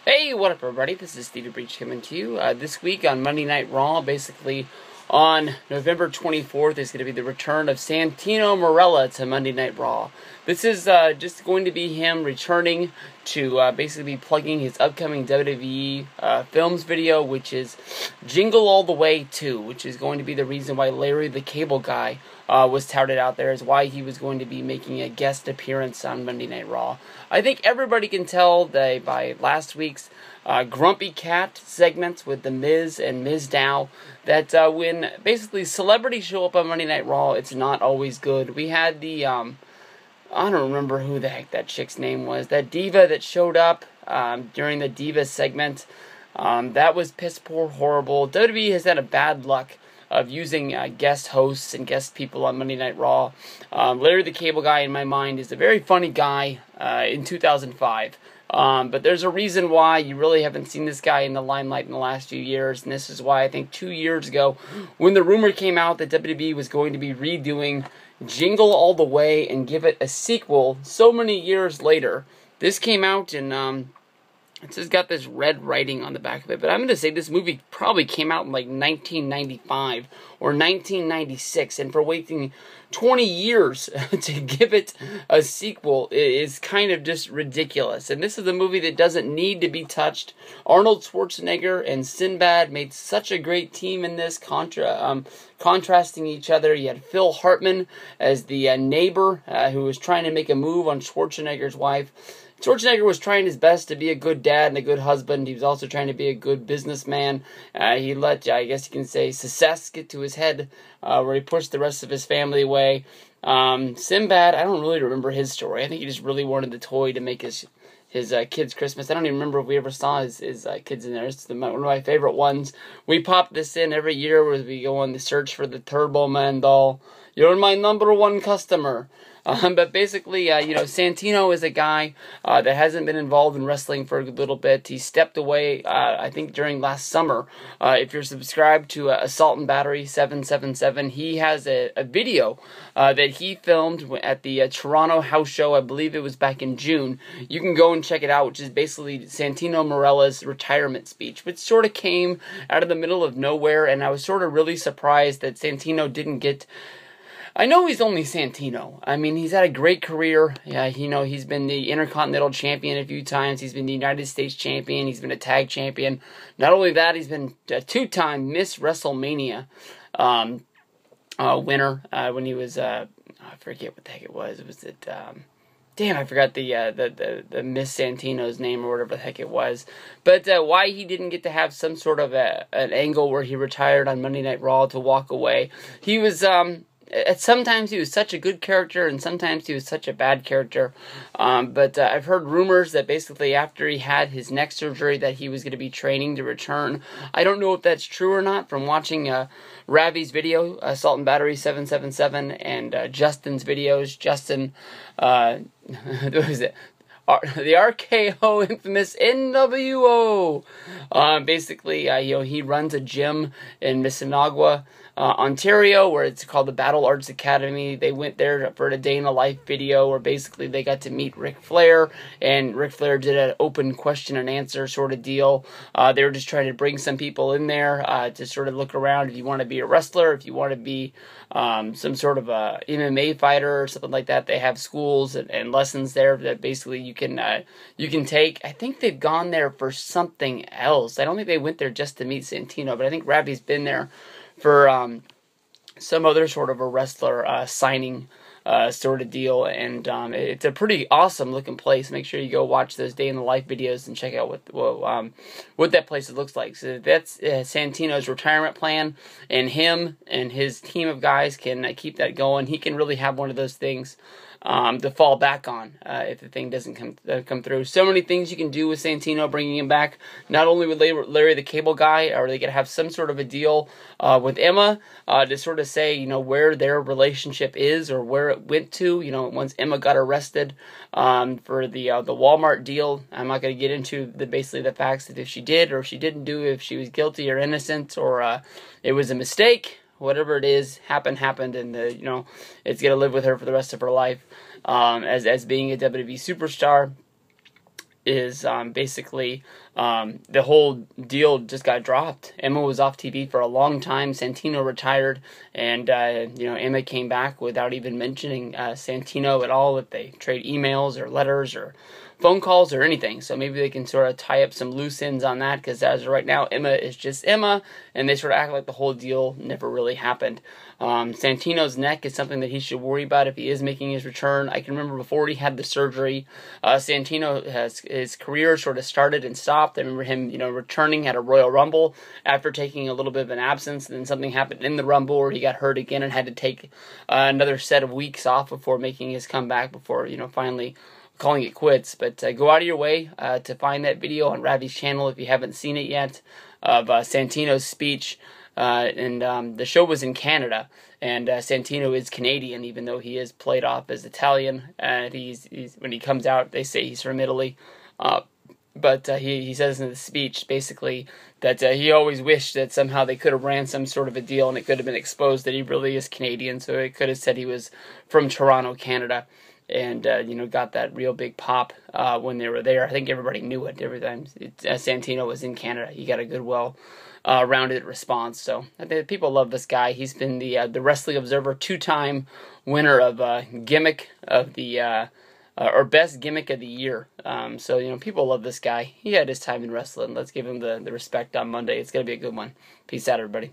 Hey, what up everybody, this is Stevie Breach coming to you. This week on Monday Night Raw, basically on November 24th, is going to be the return of Santino Marella to Monday Night Raw. This is just going to be him returning to basically be plugging his upcoming WWE films video, which is Jingle All the Way 2, which is going to be the reason why Larry the Cable Guy was touted out there, as why he was going to be making a guest appearance on Monday Night Raw. I think everybody can tell that by last week's Grumpy Cat segments with The Miz and Miz Dow, that when basically celebrities show up on Monday Night Raw, it's not always good. We had the, I don't remember who the heck that chick's name was, that diva that showed up during the diva segment. That was piss poor horrible. WWE has had a bad luck of using guest hosts and guest people on Monday Night Raw. Larry the Cable Guy, in my mind, is a very funny guy in 2005. But there's a reason why you really haven't seen this guy in the limelight in the last few years, and this is why I think 2 years ago, when the rumor came out that WWE was going to be redoing Jingle All the Way and give it a sequel so many years later, this came out and it's just got this red writing on the back of it. But I'm going to say this movie probably came out in like 1995 or 1996. And for waiting 20 years to give it a sequel is kind of just ridiculous. And this is a movie that doesn't need to be touched. Arnold Schwarzenegger and Sinbad made such a great team in this, contrasting each other. You had Phil Hartman as the neighbor who was trying to make a move on Schwarzenegger's wife. Schwarzenegger was trying his best to be a good dad and a good husband. He was also trying to be a good businessman. He let, I guess you can say, success get to his head, where he pushed the rest of his family away. Sinbad, I don't really remember his story. I think he just really wanted the toy to make his kids' Christmas. I don't even remember if we ever saw his kids in there. It's one of my favorite ones. We pop this in every year where we go on the search for the Turbo Man doll. You're my #1 customer. But basically, Santino is a guy that hasn't been involved in wrestling for a little bit. He stepped away, I think, during last summer. If you're subscribed to Assault and Battery 777, he has a video that he filmed at the Toronto House Show. I believe it was back in June. You can go and check it out, which is basically Santino Marella's retirement speech, which sort of came out of the middle of nowhere, and I was sort of really surprised that Santino didn't get... I know he's only Santino. I mean, he's had a great career. Yeah, he's been the Intercontinental Champion a few times. He's been the United States Champion. He's been a Tag Champion. Not only that, he's been a 2-time Miss WrestleMania winner when he was, I forget what the heck it was. Was it, damn, I forgot the Miss Santino's name or whatever the heck it was. But why he didn't get to have some sort of an angle where he retired on Monday Night Raw to walk away. He was... sometimes he was such a good character, and sometimes he was such a bad character. But I've heard rumors that basically after he had his neck surgery that he was going to be training to return. I don't know if that's true or not from watching Ravi's video, Assault and Battery 777, and Justin's videos. Justin, what was it? The RKO infamous NWO. Basically, he runs a gym in Mississauga, Ontario, where it's called the Battle Arts Academy. They went there for a day in a life video where basically they got to meet Ric Flair, and Ric Flair did an open question and answer sort of deal. They were just trying to bring some people in there to sort of look around. If you want to be a wrestler, if you want to be some sort of a MMA fighter or something like that, they have schools and lessons there that basically you can take. I think they've gone there for something else. I don't think they went there just to meet Santino, but I think Ravi's been there for some other sort of a wrestler signing sort of deal, and it's a pretty awesome looking place. Make sure you go watch those day in the life videos and check out what that place looks like. So that's Santino's retirement plan, and him and his team of guys can keep that going. He can really have one of those things to fall back on if the thing doesn't come through. So many things you can do with Santino, bringing him back. Not only with Larry the Cable Guy, are they going to have some sort of a deal with Emma to sort of say, where their relationship is or where it went to. Once Emma got arrested for the Walmart deal. I'm not going to get into basically the facts that if she did or if she didn't do, if she was guilty or innocent, or it was a mistake. Whatever it is, happened, and it's gonna live with her for the rest of her life as being a WWE superstar. is basically the whole deal just got dropped. Emma was off TV for a long time. Santino retired, and Emma came back without even mentioning Santino at all. If they trade emails or letters or phone calls or anything, so maybe they can sort of tie up some loose ends on that, because as of right now, Emma is just Emma, and they sort of act like the whole deal never really happened. Santino's neck is something that he should worry about if he is making his return. I can remember before he had the surgery, Santino has his career sort of started and stopped. I remember him, returning at a Royal Rumble after taking a little bit of an absence, and then something happened in the Rumble where he got hurt again and had to take another set of weeks off before making his comeback, before finally calling it quits. But go out of your way to find that video on Ravi's channel if you haven't seen it yet, of Santino's speech. And the show was in Canada, and Santino is Canadian, even though he is played off as Italian. And he's when he comes out, they say he's from Italy. But he says in the speech, basically, that he always wished that somehow they could have ran some sort of a deal, and it could have been exposed that he really is Canadian. So it could have said he was from Toronto, Canada. And, got that real big pop when they were there. I think everybody knew it every time Santino was in Canada. He got a good, well-rounded response. So I think people love this guy. He's been the Wrestling Observer 2-time winner of Gimmick of the, or Best Gimmick of the Year. So, people love this guy. He had his time in wrestling. Let's give him the respect on Monday. It's going to be a good one. Peace out, everybody.